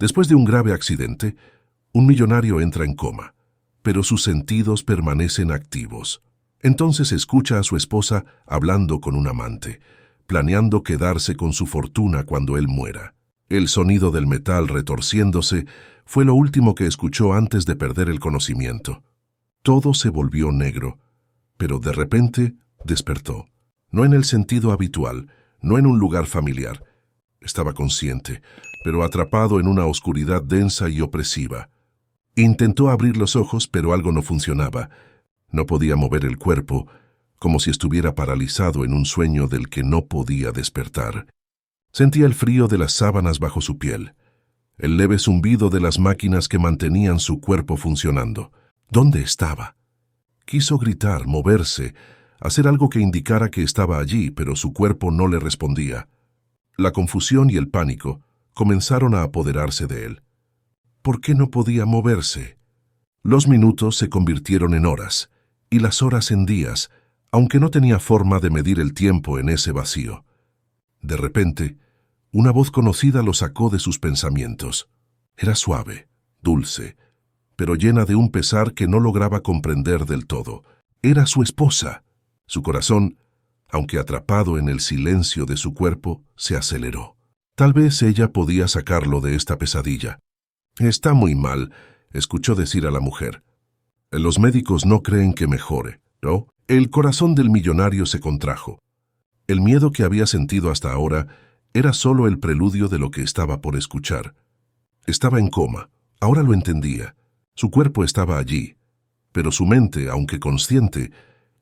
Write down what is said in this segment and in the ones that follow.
Después de un grave accidente, un millonario entra en coma, pero sus sentidos permanecen activos. Entonces escucha a su esposa hablando con un amante, planeando quedarse con su fortuna cuando él muera. El sonido del metal retorciéndose fue lo último que escuchó antes de perder el conocimiento. Todo se volvió negro, pero de repente despertó. No en el sentido habitual, no en un lugar familiar. Estaba consciente, pero atrapado en una oscuridad densa y opresiva. Intentó abrir los ojos, pero algo no funcionaba. No podía mover el cuerpo, como si estuviera paralizado en un sueño del que no podía despertar. Sentía el frío de las sábanas bajo su piel, el leve zumbido de las máquinas que mantenían su cuerpo funcionando. ¿Dónde estaba? Quiso gritar, moverse, hacer algo que indicara que estaba allí, pero su cuerpo no le respondía. La confusión y el pánico comenzaron a apoderarse de él. ¿Por qué no podía moverse? Los minutos se convirtieron en horas, y las horas en días, aunque no tenía forma de medir el tiempo en ese vacío. De repente, una voz conocida lo sacó de sus pensamientos. Era suave, dulce, pero llena de un pesar que no lograba comprender del todo. Era su esposa. Su corazón, aunque atrapado en el silencio de su cuerpo, se aceleró. Tal vez ella podía sacarlo de esta pesadilla. «Está muy mal», escuchó decir a la mujer. «Los médicos no creen que mejore, ¿no?» El corazón del millonario se contrajo. El miedo que había sentido hasta ahora era solo el preludio de lo que estaba por escuchar. Estaba en coma, ahora lo entendía. Su cuerpo estaba allí, pero su mente, aunque consciente,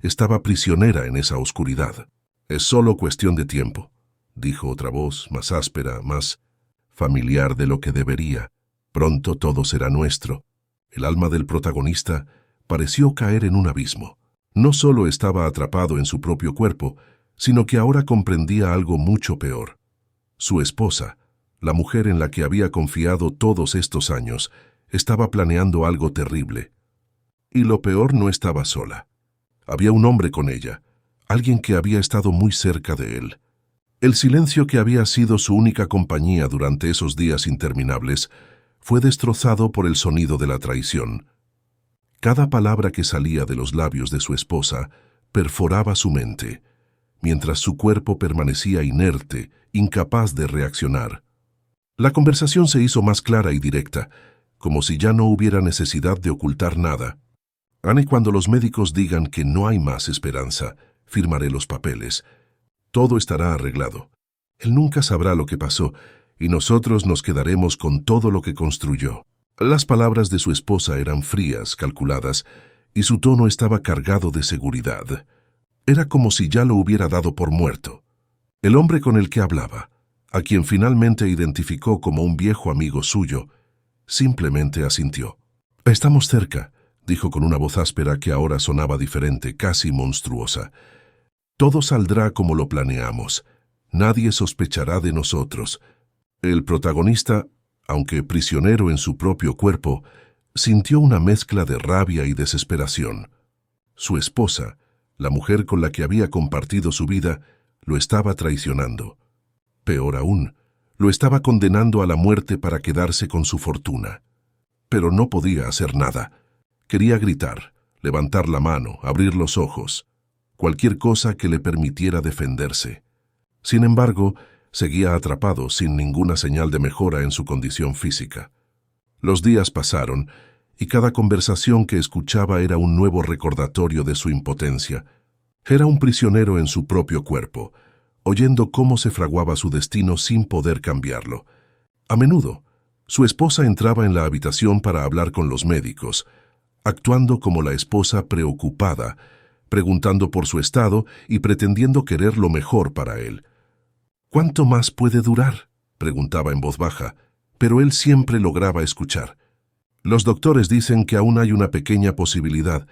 estaba prisionera en esa oscuridad. «Es solo cuestión de tiempo», dijo otra voz, más áspera, más familiar de lo que debería. «Pronto todo será nuestro». El alma del protagonista pareció caer en un abismo. No solo estaba atrapado en su propio cuerpo, sino que ahora comprendía algo mucho peor. Su esposa, la mujer en la que había confiado todos estos años, estaba planeando algo terrible. Y lo peor, no estaba sola. Había un hombre con ella, alguien que había estado muy cerca de él. El silencio que había sido su única compañía durante esos días interminables fue destrozado por el sonido de la traición. Cada palabra que salía de los labios de su esposa perforaba su mente, mientras su cuerpo permanecía inerte, incapaz de reaccionar. La conversación se hizo más clara y directa, como si ya no hubiera necesidad de ocultar nada. «Anne, cuando los médicos digan que no hay más esperanza, firmaré los papeles. Todo estará arreglado. Él nunca sabrá lo que pasó, y nosotros nos quedaremos con todo lo que construyó». Las palabras de su esposa eran frías, calculadas, y su tono estaba cargado de seguridad. Era como si ya lo hubiera dado por muerto. El hombre con el que hablaba, a quien finalmente identificó como un viejo amigo suyo, simplemente asintió. «Estamos cerca», dijo con una voz áspera que ahora sonaba diferente, casi monstruosa. «Todo saldrá como lo planeamos. Nadie sospechará de nosotros». El protagonista, aunque prisionero en su propio cuerpo, sintió una mezcla de rabia y desesperación. Su esposa, la mujer con la que había compartido su vida, lo estaba traicionando. Peor aún, lo estaba condenando a la muerte para quedarse con su fortuna. Pero no podía hacer nada. Quería gritar, levantar la mano, abrir los ojos, cualquier cosa que le permitiera defenderse. Sin embargo, seguía atrapado sin ninguna señal de mejora en su condición física. Los días pasaron, y cada conversación que escuchaba era un nuevo recordatorio de su impotencia. Era un prisionero en su propio cuerpo, oyendo cómo se fraguaba su destino sin poder cambiarlo. A menudo, su esposa entraba en la habitación para hablar con los médicos, actuando como la esposa preocupada, preguntando por su estado y pretendiendo querer lo mejor para él. «¿Cuánto más puede durar?», preguntaba en voz baja, pero él siempre lograba escuchar. «Los doctores dicen que aún hay una pequeña posibilidad,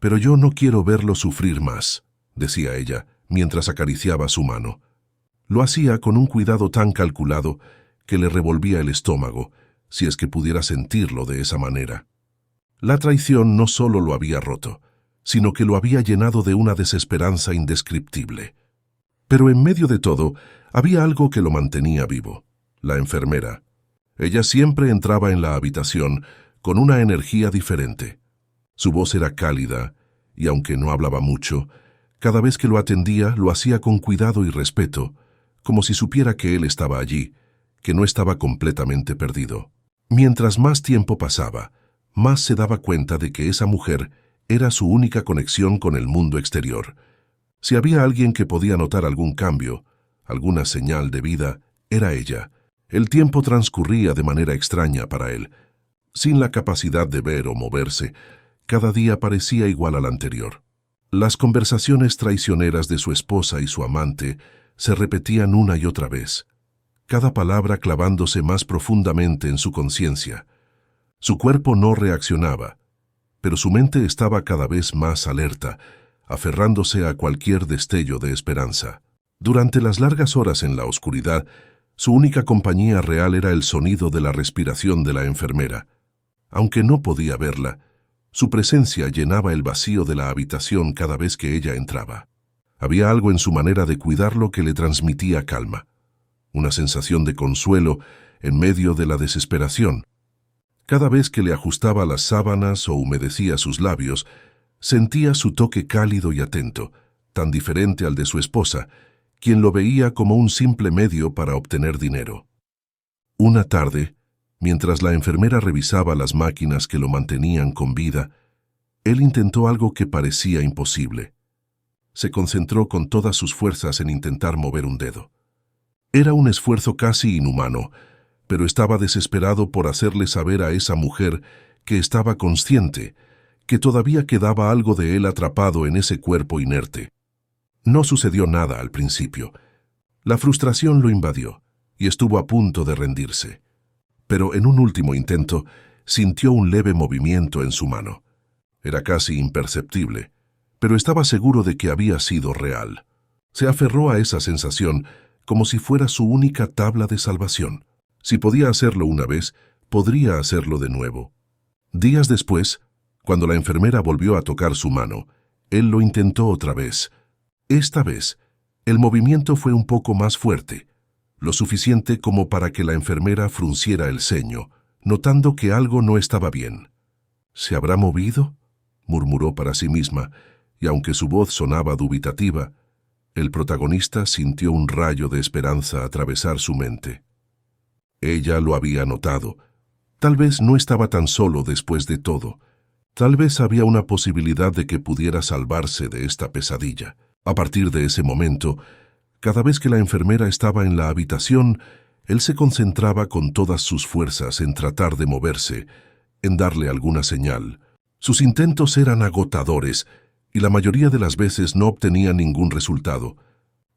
pero yo no quiero verlo sufrir más», decía ella, mientras acariciaba su mano. Lo hacía con un cuidado tan calculado que le revolvía el estómago, si es que pudiera sentirlo de esa manera. La traición no solo lo había roto, sino que lo había llenado de una desesperanza indescriptible. Pero en medio de todo, había algo que lo mantenía vivo: la enfermera. Ella siempre entraba en la habitación con una energía diferente. Su voz era cálida, y aunque no hablaba mucho, cada vez que lo atendía lo hacía con cuidado y respeto, como si supiera que él estaba allí, que no estaba completamente perdido. Mientras más tiempo pasaba, más se daba cuenta de que esa mujer era su única conexión con el mundo exterior. Si había alguien que podía notar algún cambio, alguna señal de vida, era ella. El tiempo transcurría de manera extraña para él. Sin la capacidad de ver o moverse, cada día parecía igual al anterior. Las conversaciones traicioneras de su esposa y su amante se repetían una y otra vez, cada palabra clavándose más profundamente en su conciencia. Su cuerpo no reaccionaba, pero su mente estaba cada vez más alerta, aferrándose a cualquier destello de esperanza. Durante las largas horas en la oscuridad, su única compañía real era el sonido de la respiración de la enfermera. Aunque no podía verla, su presencia llenaba el vacío de la habitación cada vez que ella entraba. Había algo en su manera de cuidarlo que le transmitía calma, una sensación de consuelo en medio de la desesperación. Cada vez que le ajustaba las sábanas o humedecía sus labios, sentía su toque cálido y atento, tan diferente al de su esposa, quien lo veía como un simple medio para obtener dinero. Una tarde, mientras la enfermera revisaba las máquinas que lo mantenían con vida, él intentó algo que parecía imposible. Se concentró con todas sus fuerzas en intentar mover un dedo. Era un esfuerzo casi inhumano, pero estaba desesperado por hacerle saber a esa mujer que estaba consciente, que todavía quedaba algo de él atrapado en ese cuerpo inerte. No sucedió nada al principio. La frustración lo invadió y estuvo a punto de rendirse. Pero en un último intento, sintió un leve movimiento en su mano. Era casi imperceptible, pero estaba seguro de que había sido real. Se aferró a esa sensación como si fuera su única tabla de salvación. Si podía hacerlo una vez, podría hacerlo de nuevo. Días después, cuando la enfermera volvió a tocar su mano, él lo intentó otra vez. Esta vez, el movimiento fue un poco más fuerte, lo suficiente como para que la enfermera frunciera el ceño, notando que algo no estaba bien. ¿Se habrá movido?, murmuró para sí misma, y aunque su voz sonaba dubitativa, el protagonista sintió un rayo de esperanza atravesar su mente. Ella lo había notado. Tal vez no estaba tan solo después de todo. Tal vez había una posibilidad de que pudiera salvarse de esta pesadilla. A partir de ese momento, cada vez que la enfermera estaba en la habitación, él se concentraba con todas sus fuerzas en tratar de moverse, en darle alguna señal. Sus intentos eran agotadores, y la mayoría de las veces no obtenía ningún resultado.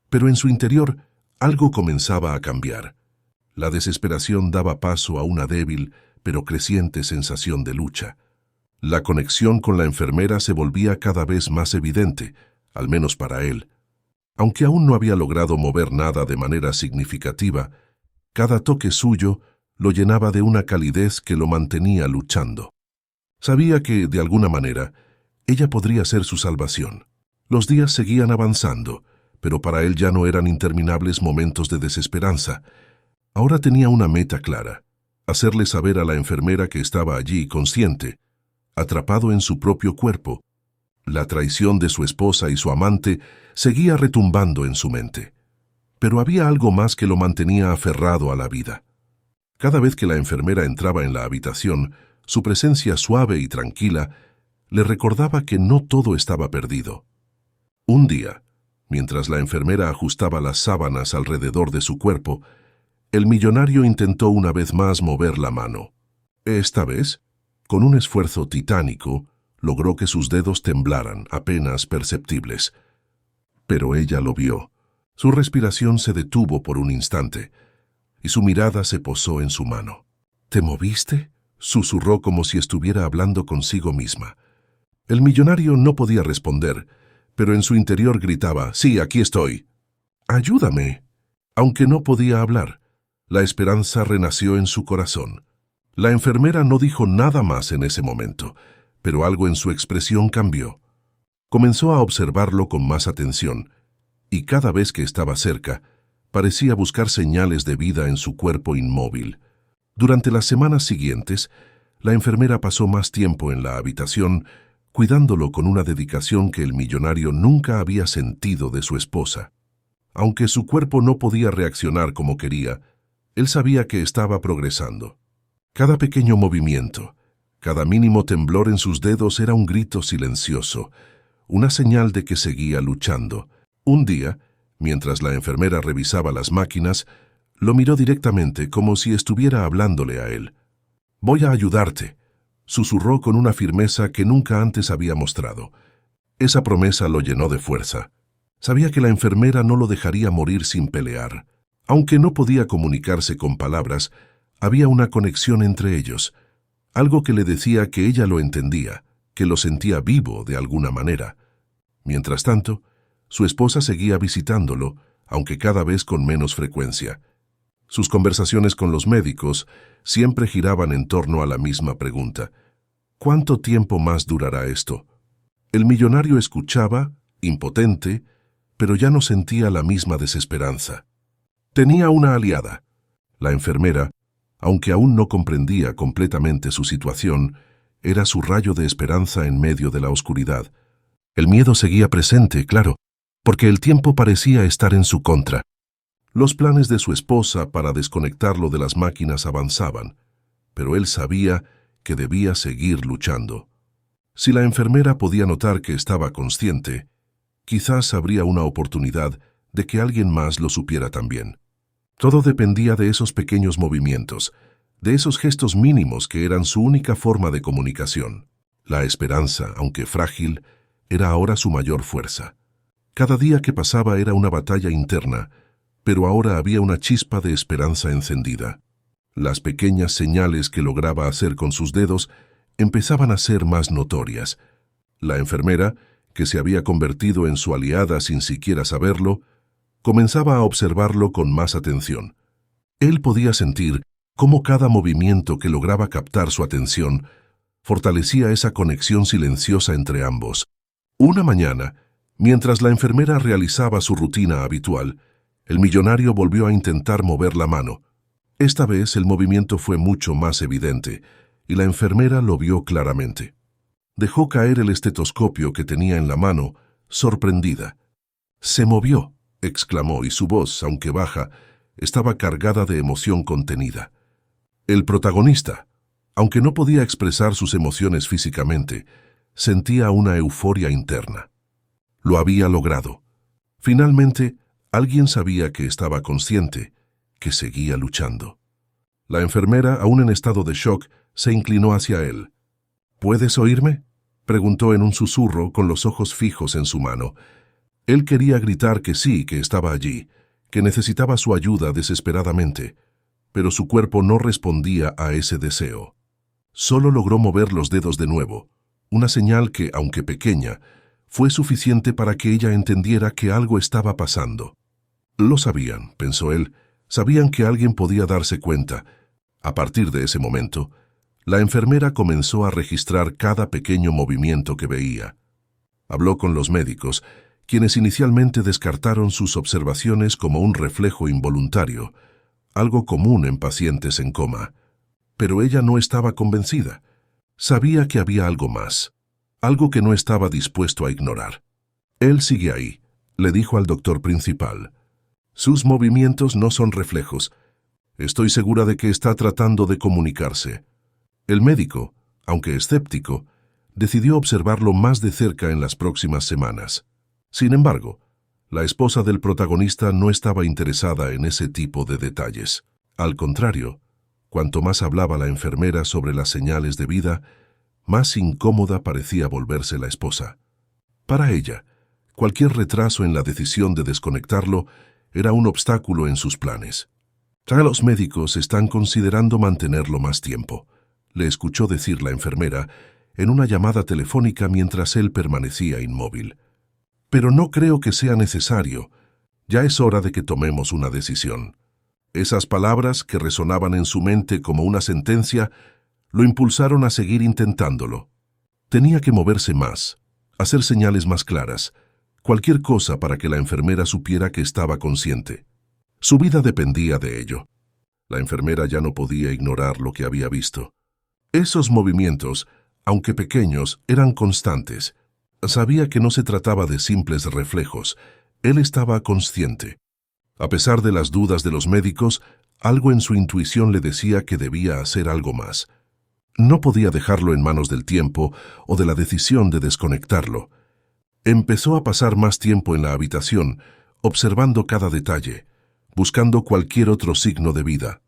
Pero en su interior, algo comenzaba a cambiar. La desesperación daba paso a una débil, pero creciente sensación de lucha. La conexión con la enfermera se volvía cada vez más evidente, al menos para él. Aunque aún no había logrado mover nada de manera significativa, cada toque suyo lo llenaba de una calidez que lo mantenía luchando. Sabía que, de alguna manera, ella podría ser su salvación. Los días seguían avanzando, pero para él ya no eran interminables momentos de desesperanza. Ahora tenía una meta clara: hacerle saber a la enfermera que estaba allí, consciente, atrapado en su propio cuerpo. La traición de su esposa y su amante seguía retumbando en su mente. Pero había algo más que lo mantenía aferrado a la vida. Cada vez que la enfermera entraba en la habitación, su presencia suave y tranquila le recordaba que no todo estaba perdido. Un día, mientras la enfermera ajustaba las sábanas alrededor de su cuerpo, el millonario intentó una vez más mover la mano. Esta vez, con un esfuerzo titánico, logró que sus dedos temblaran, apenas perceptibles. Pero ella lo vio. Su respiración se detuvo por un instante, y su mirada se posó en su mano. ¿Te moviste?, susurró como si estuviera hablando consigo misma. El millonario no podía responder, pero en su interior gritaba: «Sí, aquí estoy. ¡Ayúdame!». Aunque no podía hablar, la esperanza renació en su corazón. La enfermera no dijo nada más en ese momento, pero algo en su expresión cambió. Comenzó a observarlo con más atención, y cada vez que estaba cerca, parecía buscar señales de vida en su cuerpo inmóvil. Durante las semanas siguientes, la enfermera pasó más tiempo en la habitación, cuidándolo con una dedicación que el millonario nunca había sentido de su esposa. Aunque su cuerpo no podía reaccionar como quería, él sabía que estaba progresando. Cada pequeño movimiento, cada mínimo temblor en sus dedos era un grito silencioso, una señal de que seguía luchando. Un día, mientras la enfermera revisaba las máquinas, lo miró directamente como si estuviera hablándole a él. «Voy a ayudarte», susurró con una firmeza que nunca antes había mostrado. Esa promesa lo llenó de fuerza. Sabía que la enfermera no lo dejaría morir sin pelear. Aunque no podía comunicarse con palabras, había una conexión entre ellos, algo que le decía que ella lo entendía, que lo sentía vivo de alguna manera. Mientras tanto, su esposa seguía visitándolo, aunque cada vez con menos frecuencia. Sus conversaciones con los médicos siempre giraban en torno a la misma pregunta: ¿cuánto tiempo más durará esto? El millonario escuchaba, impotente, pero ya no sentía la misma desesperanza. Tenía una aliada. La enfermera, aunque aún no comprendía completamente su situación, era su rayo de esperanza en medio de la oscuridad. El miedo seguía presente, claro, porque el tiempo parecía estar en su contra. Los planes de su esposa para desconectarlo de las máquinas avanzaban, pero él sabía que debía seguir luchando. Si la enfermera podía notar que estaba consciente, quizás habría una oportunidad de que alguien más lo supiera también. Todo dependía de esos pequeños movimientos, de esos gestos mínimos que eran su única forma de comunicación. La esperanza, aunque frágil, era ahora su mayor fuerza. Cada día que pasaba era una batalla interna, pero ahora había una chispa de esperanza encendida. Las pequeñas señales que lograba hacer con sus dedos empezaban a ser más notorias. La enfermera, que se había convertido en su aliada sin siquiera saberlo, comenzaba a observarlo con más atención. Él podía sentir cómo cada movimiento que lograba captar su atención fortalecía esa conexión silenciosa entre ambos. Una mañana, mientras la enfermera realizaba su rutina habitual, el millonario volvió a intentar mover la mano. Esta vez el movimiento fue mucho más evidente, y la enfermera lo vio claramente. Dejó caer el estetoscopio que tenía en la mano, sorprendida. «Se movió», exclamó, y su voz, aunque baja, estaba cargada de emoción contenida. El protagonista, aunque no podía expresar sus emociones físicamente, sentía una euforia interna. Lo había logrado. Finalmente, alguien sabía que estaba consciente, que seguía luchando. La enfermera, aún en estado de shock, se inclinó hacia él. «¿Puedes oírme?», preguntó en un susurro con los ojos fijos en su mano. Él quería gritar que sí, que estaba allí, que necesitaba su ayuda desesperadamente, pero su cuerpo no respondía a ese deseo. Solo logró mover los dedos de nuevo, una señal que, aunque pequeña, fue suficiente para que ella entendiera que algo estaba pasando. Lo sabían, pensó él, sabían que alguien podía darse cuenta. A partir de ese momento, la enfermera comenzó a registrar cada pequeño movimiento que veía. Habló con los médicos, quienes inicialmente descartaron sus observaciones como un reflejo involuntario, algo común en pacientes en coma. Pero ella no estaba convencida. Sabía que había algo más, algo que no estaba dispuesto a ignorar. «Él sigue ahí», le dijo al doctor principal. «Sus movimientos no son reflejos. Estoy segura de que está tratando de comunicarse». El médico, aunque escéptico, decidió observarlo más de cerca en las próximas semanas. Sin embargo, la esposa del protagonista no estaba interesada en ese tipo de detalles. Al contrario, cuanto más hablaba la enfermera sobre las señales de vida, más incómoda parecía volverse la esposa. Para ella, cualquier retraso en la decisión de desconectarlo era un obstáculo en sus planes. «Los médicos están considerando mantenerlo más tiempo», le escuchó decir la enfermera en una llamada telefónica mientras él permanecía inmóvil. «Pero no creo que sea necesario. Ya es hora de que tomemos una decisión». Esas palabras, que resonaban en su mente como una sentencia, lo impulsaron a seguir intentándolo. Tenía que moverse más, hacer señales más claras, cualquier cosa para que la enfermera supiera que estaba consciente. Su vida dependía de ello. La enfermera ya no podía ignorar lo que había visto. Esos movimientos, aunque pequeños, eran constantes. Sabía que no se trataba de simples reflejos. Él estaba consciente. A pesar de las dudas de los médicos, algo en su intuición le decía que debía hacer algo más. No podía dejarlo en manos del tiempo o de la decisión de desconectarlo. Empezó a pasar más tiempo en la habitación, observando cada detalle, buscando cualquier otro signo de vida.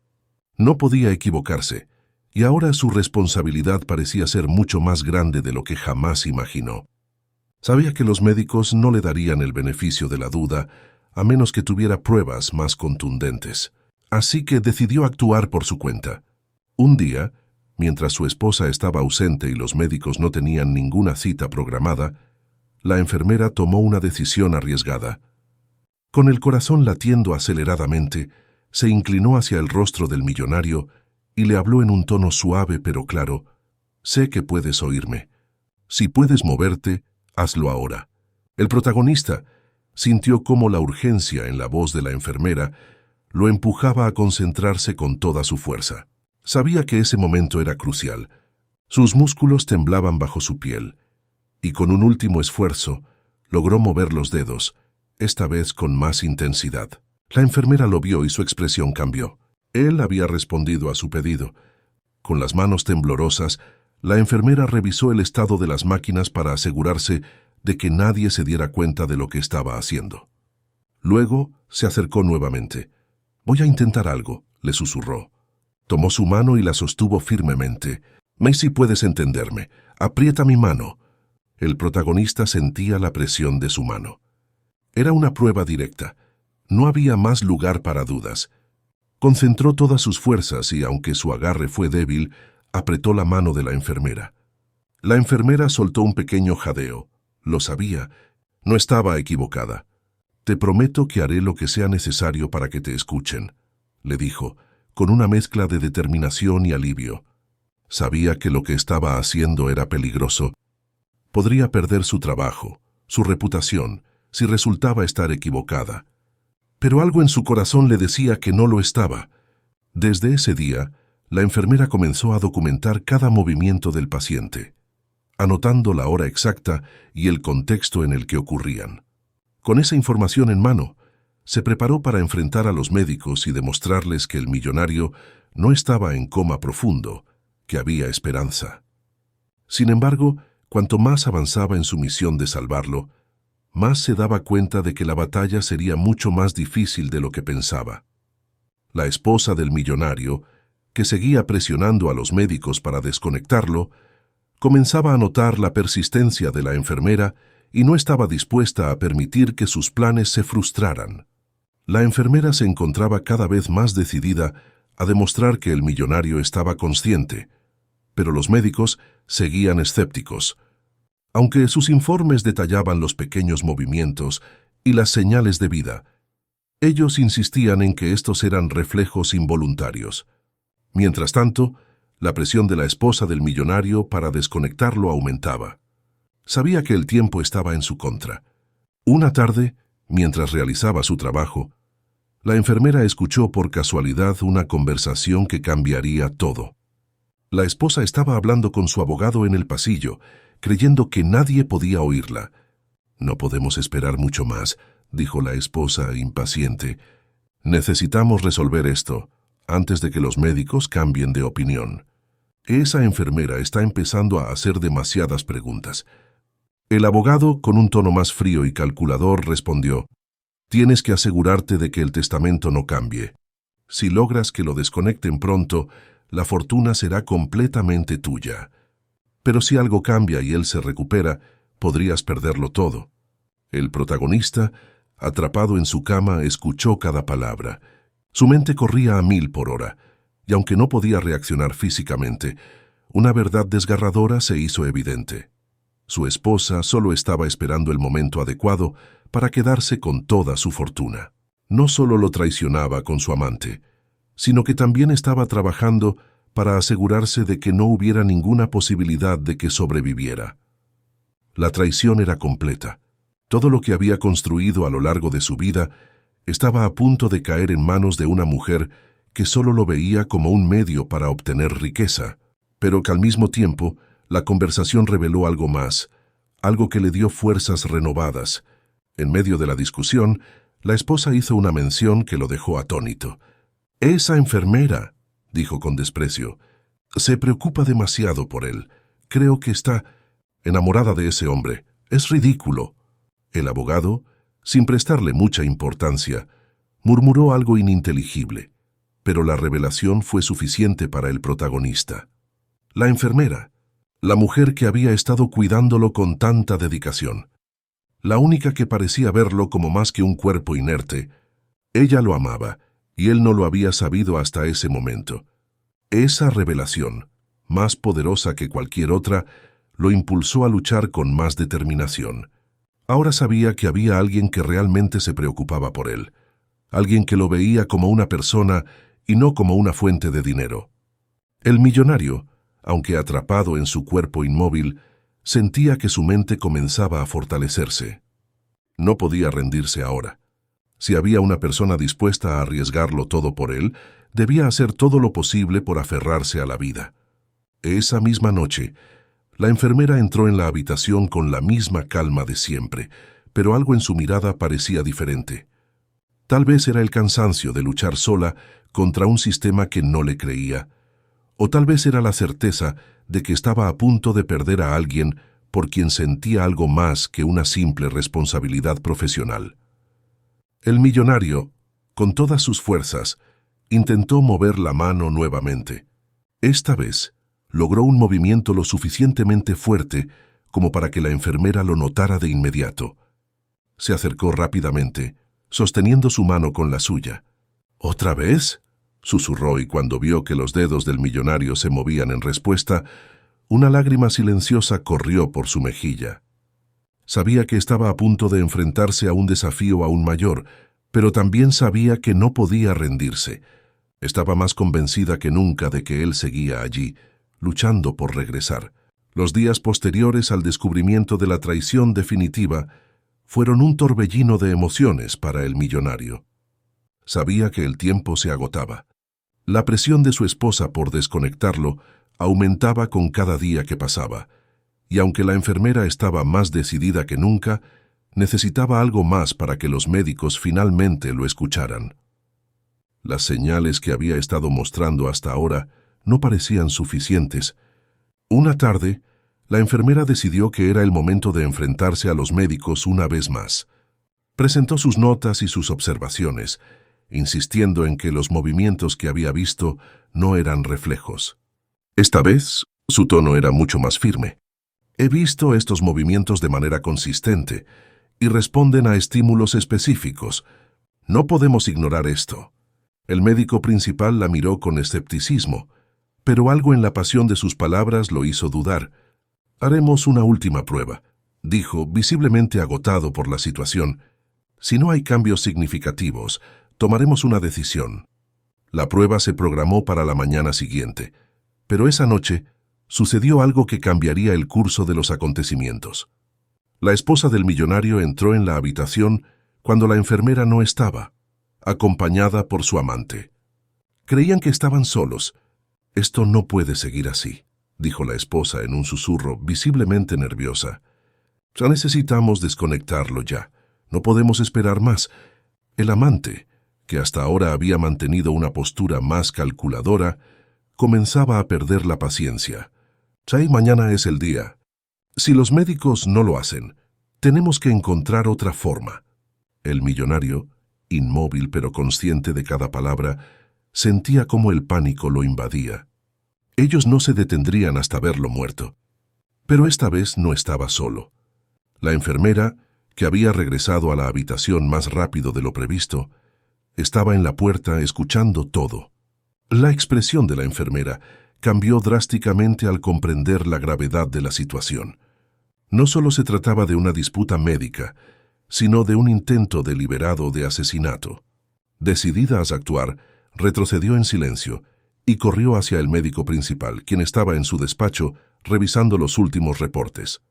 No podía equivocarse, y ahora su responsabilidad parecía ser mucho más grande de lo que jamás imaginó. Sabía que los médicos no le darían el beneficio de la duda, a menos que tuviera pruebas más contundentes. Así que decidió actuar por su cuenta. Un día, mientras su esposa estaba ausente y los médicos no tenían ninguna cita programada, la enfermera tomó una decisión arriesgada. Con el corazón latiendo aceleradamente, se inclinó hacia el rostro del millonario y le habló en un tono suave pero claro: «Sé que puedes oírme. Si puedes moverte, hazlo ahora». El protagonista sintió cómo la urgencia en la voz de la enfermera lo empujaba a concentrarse con toda su fuerza. Sabía que ese momento era crucial. Sus músculos temblaban bajo su piel, y con un último esfuerzo logró mover los dedos, esta vez con más intensidad. La enfermera lo vio y su expresión cambió. Él había respondido a su pedido. Con las manos temblorosas, la enfermera revisó el estado de las máquinas para asegurarse de que nadie se diera cuenta de lo que estaba haciendo. Luego se acercó nuevamente. «Voy a intentar algo», le susurró. Tomó su mano y la sostuvo firmemente. «Macy, puedes entenderme. Aprieta mi mano». El protagonista sentía la presión de su mano. Era una prueba directa. No había más lugar para dudas. Concentró todas sus fuerzas y, aunque su agarre fue débil, apretó la mano de la enfermera. La enfermera soltó un pequeño jadeo. Lo sabía. No estaba equivocada. «Te prometo que haré lo que sea necesario para que te escuchen», le dijo, con una mezcla de determinación y alivio. Sabía que lo que estaba haciendo era peligroso. Podría perder su trabajo, su reputación, si resultaba estar equivocada. Pero algo en su corazón le decía que no lo estaba. Desde ese día, la enfermera comenzó a documentar cada movimiento del paciente, anotando la hora exacta y el contexto en el que ocurrían. Con esa información en mano, se preparó para enfrentar a los médicos y demostrarles que el millonario no estaba en coma profundo, que había esperanza. Sin embargo, cuanto más avanzaba en su misión de salvarlo, más se daba cuenta de que la batalla sería mucho más difícil de lo que pensaba. La esposa del millonario, que seguía presionando a los médicos para desconectarlo, comenzaba a notar la persistencia de la enfermera y no estaba dispuesta a permitir que sus planes se frustraran. La enfermera se encontraba cada vez más decidida a demostrar que el millonario estaba consciente, pero los médicos seguían escépticos. Aunque sus informes detallaban los pequeños movimientos y las señales de vida, ellos insistían en que estos eran reflejos involuntarios. Mientras tanto, la presión de la esposa del millonario para desconectarlo aumentaba. Sabía que el tiempo estaba en su contra. Una tarde, mientras realizaba su trabajo, la enfermera escuchó por casualidad una conversación que cambiaría todo. La esposa estaba hablando con su abogado en el pasillo, creyendo que nadie podía oírla. «No podemos esperar mucho más», dijo la esposa impaciente. «Necesitamos resolver esto antes de que los médicos cambien de opinión». Esa enfermera está empezando a hacer demasiadas preguntas. El abogado, con un tono más frío y calculador, respondió: «Tienes que asegurarte de que el testamento no cambie. Si logras que lo desconecten pronto, la fortuna será completamente tuya. Pero si algo cambia y él se recupera, podrías perderlo todo». El protagonista, atrapado en su cama, escuchó cada palabra. Su mente corría a 1000 por hora, y aunque no podía reaccionar físicamente, una verdad desgarradora se hizo evidente. Su esposa solo estaba esperando el momento adecuado para quedarse con toda su fortuna. No solo lo traicionaba con su amante, sino que también estaba trabajando para asegurarse de que no hubiera ninguna posibilidad de que sobreviviera. La traición era completa. Todo lo que había construido a lo largo de su vida estaba a punto de caer en manos de una mujer que solo lo veía como un medio para obtener riqueza, pero que al mismo tiempo la conversación reveló algo más, algo que le dio fuerzas renovadas. En medio de la discusión, la esposa hizo una mención que lo dejó atónito. «Esa enfermera», dijo con desprecio, «se preocupa demasiado por él. Creo que está enamorada de ese hombre. Es ridículo». El abogado, sin prestarle mucha importancia, murmuró algo ininteligible, pero la revelación fue suficiente para el protagonista. La enfermera, la mujer que había estado cuidándolo con tanta dedicación, la única que parecía verlo como más que un cuerpo inerte, ella lo amaba, y él no lo había sabido hasta ese momento. Esa revelación, más poderosa que cualquier otra, lo impulsó a luchar con más determinación. Ahora sabía que había alguien que realmente se preocupaba por él, alguien que lo veía como una persona y no como una fuente de dinero. El millonario, aunque atrapado en su cuerpo inmóvil, sentía que su mente comenzaba a fortalecerse. No podía rendirse ahora. Si había una persona dispuesta a arriesgarlo todo por él, debía hacer todo lo posible por aferrarse a la vida. Esa misma noche, la enfermera entró en la habitación con la misma calma de siempre, pero algo en su mirada parecía diferente. Tal vez era el cansancio de luchar sola contra un sistema que no le creía, o tal vez era la certeza de que estaba a punto de perder a alguien por quien sentía algo más que una simple responsabilidad profesional. El millonario, con todas sus fuerzas, intentó mover la mano nuevamente. Esta vez, logró un movimiento lo suficientemente fuerte como para que la enfermera lo notara de inmediato. Se acercó rápidamente, sosteniendo su mano con la suya. «¿Otra vez?», susurró, y cuando vio que los dedos del millonario se movían en respuesta, una lágrima silenciosa corrió por su mejilla. Sabía que estaba a punto de enfrentarse a un desafío aún mayor, pero también sabía que no podía rendirse. Estaba más convencida que nunca de que él seguía allí, luchando por regresar. Los días posteriores al descubrimiento de la traición definitiva fueron un torbellino de emociones para el millonario. Sabía que el tiempo se agotaba. La presión de su esposa por desconectarlo aumentaba con cada día que pasaba, y aunque la enfermera estaba más decidida que nunca, necesitaba algo más para que los médicos finalmente lo escucharan. Las señales que había estado mostrando hasta ahora no parecían suficientes. Una tarde, la enfermera decidió que era el momento de enfrentarse a los médicos una vez más. Presentó sus notas y sus observaciones, insistiendo en que los movimientos que había visto no eran reflejos. Esta vez, su tono era mucho más firme. «He visto estos movimientos de manera consistente y responden a estímulos específicos. No podemos ignorar esto». El médico principal la miró con escepticismo, pero algo en la pasión de sus palabras lo hizo dudar. «Haremos una última prueba», dijo, visiblemente agotado por la situación. «Si no hay cambios significativos, tomaremos una decisión». La prueba se programó para la mañana siguiente, pero esa noche sucedió algo que cambiaría el curso de los acontecimientos. La esposa del millonario entró en la habitación cuando la enfermera no estaba, acompañada por su amante. Creían que estaban solos. «Esto no puede seguir así», dijo la esposa en un susurro, visiblemente nerviosa. «Ya necesitamos desconectarlo ya. No podemos esperar más». El amante, que hasta ahora había mantenido una postura más calculadora, comenzaba a perder la paciencia. «Ya mañana es el día. Si los médicos no lo hacen, tenemos que encontrar otra forma». El millonario, inmóvil pero consciente de cada palabra, sentía cómo el pánico lo invadía. Ellos no se detendrían hasta verlo muerto. Pero esta vez no estaba solo. La enfermera, que había regresado a la habitación más rápido de lo previsto, estaba en la puerta escuchando todo. La expresión de la enfermera cambió drásticamente al comprender la gravedad de la situación. No solo se trataba de una disputa médica, sino de un intento deliberado de asesinato. Decidida a actuar, retrocedió en silencio y corrió hacia el médico principal, quien estaba en su despacho revisando los últimos reportes.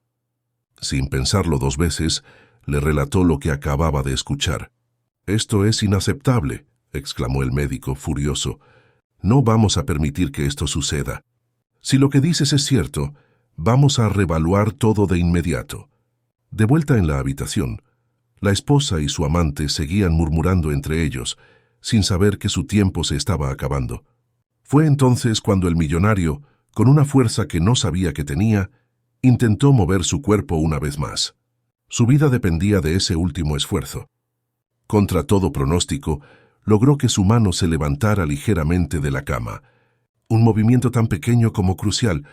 Sin pensarlo dos veces, le relató lo que acababa de escuchar. «Esto es inaceptable», exclamó el médico, furioso. No vamos a permitir que esto suceda. Si lo que dices es cierto, vamos a reevaluar todo de inmediato. De vuelta en la habitación, la esposa y su amante seguían murmurando entre ellos, sin saber que su tiempo se estaba acabando. Fue entonces cuando el millonario, con una fuerza que no sabía que tenía, intentó mover su cuerpo una vez más. Su vida dependía de ese último esfuerzo. Contra todo pronóstico, logró que su mano se levantara ligeramente de la cama. Un movimiento tan pequeño como crucial.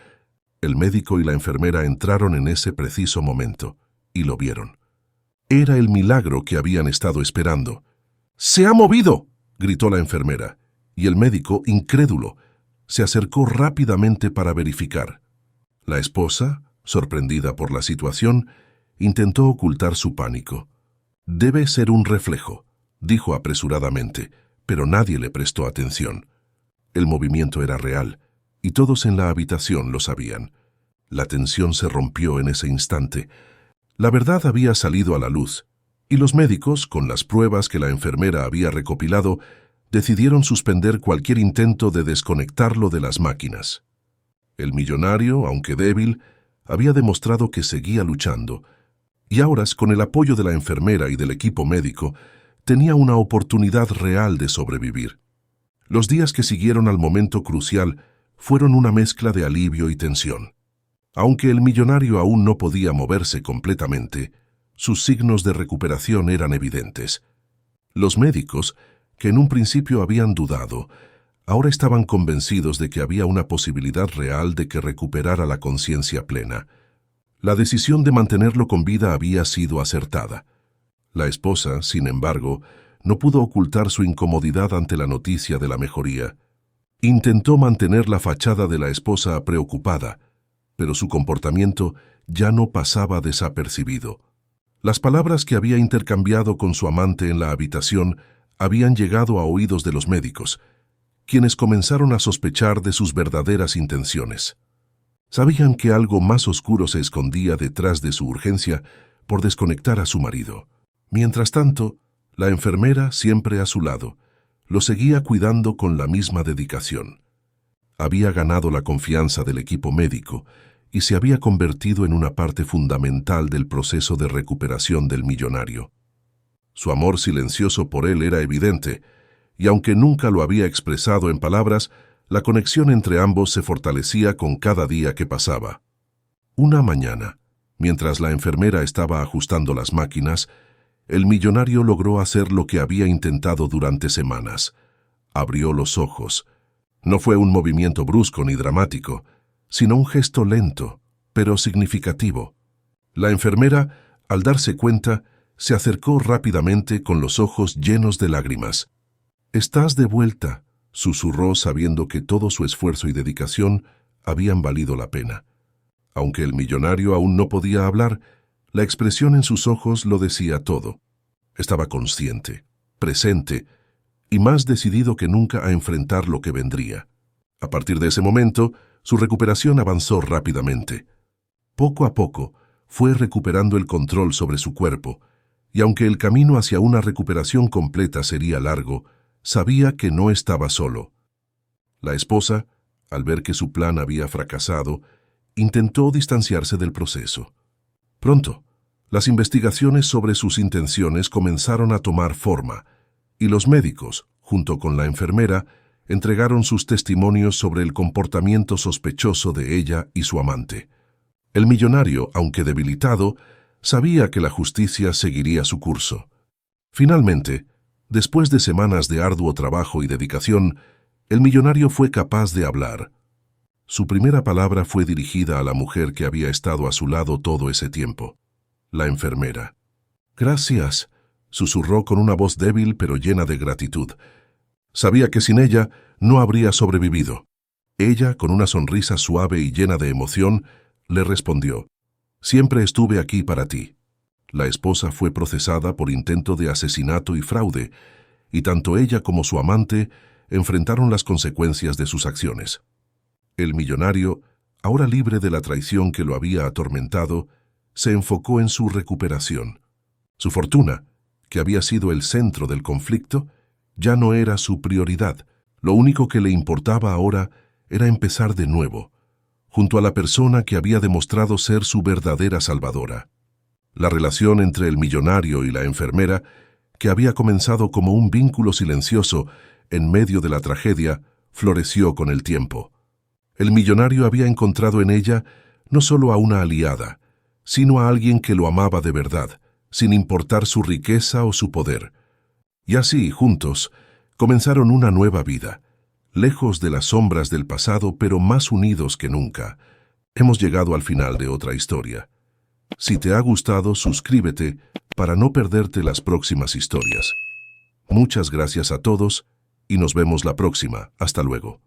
El médico y la enfermera entraron en ese preciso momento, y lo vieron. Era el milagro que habían estado esperando. ¡Se ha movido!, gritó la enfermera, y el médico, incrédulo, se acercó rápidamente para verificar. La esposa, sorprendida por la situación, intentó ocultar su pánico. «Debe ser un reflejo», dijo apresuradamente, pero nadie le prestó atención. El movimiento era real, y todos en la habitación lo sabían. La tensión se rompió en ese instante. La verdad había salido a la luz, y los médicos, con las pruebas que la enfermera había recopilado, decidieron suspender cualquier intento de desconectarlo de las máquinas. El millonario, aunque débil, había demostrado que seguía luchando, y ahora, con el apoyo de la enfermera y del equipo médico, tenía una oportunidad real de sobrevivir. Los días que siguieron al momento crucial fueron una mezcla de alivio y tensión. Aunque el millonario aún no podía moverse completamente, sus signos de recuperación eran evidentes. Los médicos, que en un principio habían dudado, ahora estaban convencidos de que había una posibilidad real de que recuperara la conciencia plena. La decisión de mantenerlo con vida había sido acertada. La esposa, sin embargo, no pudo ocultar su incomodidad ante la noticia de la mejoría. Intentó mantener la fachada de la esposa preocupada, pero su comportamiento ya no pasaba desapercibido. Las palabras que había intercambiado con su amante en la habitación habían llegado a oídos de los médicos, quienes comenzaron a sospechar de sus verdaderas intenciones. Sabían que algo más oscuro se escondía detrás de su urgencia por desconectar a su marido. Mientras tanto, la enfermera, siempre a su lado, lo seguía cuidando con la misma dedicación. Había ganado la confianza del equipo médico y se había convertido en una parte fundamental del proceso de recuperación del millonario. Su amor silencioso por él era evidente, y aunque nunca lo había expresado en palabras, la conexión entre ambos se fortalecía con cada día que pasaba. Una mañana, mientras la enfermera estaba ajustando las máquinas, el millonario logró hacer lo que había intentado durante semanas. Abrió los ojos. No fue un movimiento brusco ni dramático, sino un gesto lento, pero significativo. La enfermera, al darse cuenta, se acercó rápidamente con los ojos llenos de lágrimas. «Estás de vuelta», susurró, sabiendo que todo su esfuerzo y dedicación habían valido la pena. Aunque el millonario aún no podía hablar, la expresión en sus ojos lo decía todo. Estaba consciente, presente y más decidido que nunca a enfrentar lo que vendría. A partir de ese momento, su recuperación avanzó rápidamente. Poco a poco, fue recuperando el control sobre su cuerpo, y aunque el camino hacia una recuperación completa sería largo, sabía que no estaba solo. La esposa, al ver que su plan había fracasado, intentó distanciarse del proceso. Pronto, las investigaciones sobre sus intenciones comenzaron a tomar forma, y los médicos, junto con la enfermera, entregaron sus testimonios sobre el comportamiento sospechoso de ella y su amante. El millonario, aunque debilitado, sabía que la justicia seguiría su curso. Finalmente, después de semanas de arduo trabajo y dedicación, el millonario fue capaz de hablar. Su primera palabra fue dirigida a la mujer que había estado a su lado todo ese tiempo, la enfermera. «Gracias», susurró con una voz débil pero llena de gratitud. Sabía que sin ella no habría sobrevivido. Ella, con una sonrisa suave y llena de emoción, le respondió: «Siempre estuve aquí para ti». La esposa fue procesada por intento de asesinato y fraude, y tanto ella como su amante enfrentaron las consecuencias de sus acciones. El millonario, ahora libre de la traición que lo había atormentado, se enfocó en su recuperación. Su fortuna, que había sido el centro del conflicto, ya no era su prioridad. Lo único que le importaba ahora era empezar de nuevo, junto a la persona que había demostrado ser su verdadera salvadora. La relación entre el millonario y la enfermera, que había comenzado como un vínculo silencioso en medio de la tragedia, floreció con el tiempo. El millonario había encontrado en ella no solo a una aliada, sino a alguien que lo amaba de verdad, sin importar su riqueza o su poder. Y así, juntos, comenzaron una nueva vida, lejos de las sombras del pasado, pero más unidos que nunca. Hemos llegado al final de otra historia. Si te ha gustado, suscríbete para no perderte las próximas historias. Muchas gracias a todos y nos vemos la próxima. Hasta luego.